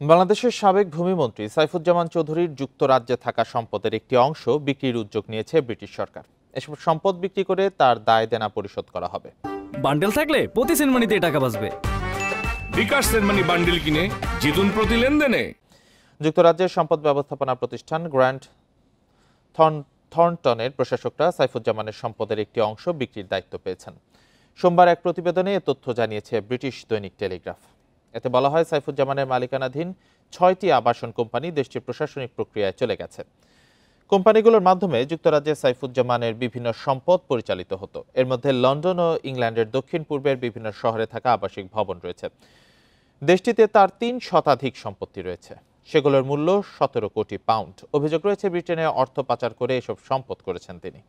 বাংলাদেশের সাবেক ভূমিমন্ত্রী সাইফুজ্জামান চৌধুরীর যুক্তরাজ্যে থাকা সম্পদের একটি অংশ বিক্রির উদ্যোগ নিয়েছে ব্রিটিশ সরকার। এসব সম্পদ বিক্রি করে তার দায় দেনা পরিশোধ করা হবে। বান্ডেল থাকলে প্রতি সেনমানিতে টাকা বাঁচবে। বিকাশ সেনমানি বান্ডেল কিনে জিতুন প্রতি লেনদেনে। যুক্তরাজ্যের সম্পদ ব্যবস্থাপনা প্রতিষ্ঠান গ্র্যান্ড থর্নটনের প্রশাসকরা সাইফুজ্জামানের সম্পদের একটি অংশ বিক্রির দায়িত্ব পেয়েছেন। সোমবার এক প্রতিবেদনে এ তথ্য জানিয়েছে ব্রিটিশ দৈনিক টেলিগ্রাফ। এতে বলা হয়, সাইফুজ্জামানের মালিকানাধীন 6টি আবাসন কোম্পানি দেশটির প্রশাসনিক প্রক্রিয়ায় চলে গেছে। কোম্পানিগুলোর মাধ্যমে যুক্তরাজ্যে সাইফুজ্জামানের বিভিন্ন সম্পদ পরিচালিত হতো। এর মধ্যে লন্ডন ও ইংল্যান্ডের দক্ষিণ পূর্বের বিভিন্ন শহরে থাকা আবাসিক ভবন রয়েছে। দেশটিতে তার 3 শতাধিক সম্পত্তি রয়েছে, সেগুলোর মূল্য 17 কোটি পাউন্ড। অভিযোগ রয়েছে, ব্রিটেনে অর্থ পাচার করে এসব সম্পদ করেছেন তিনি।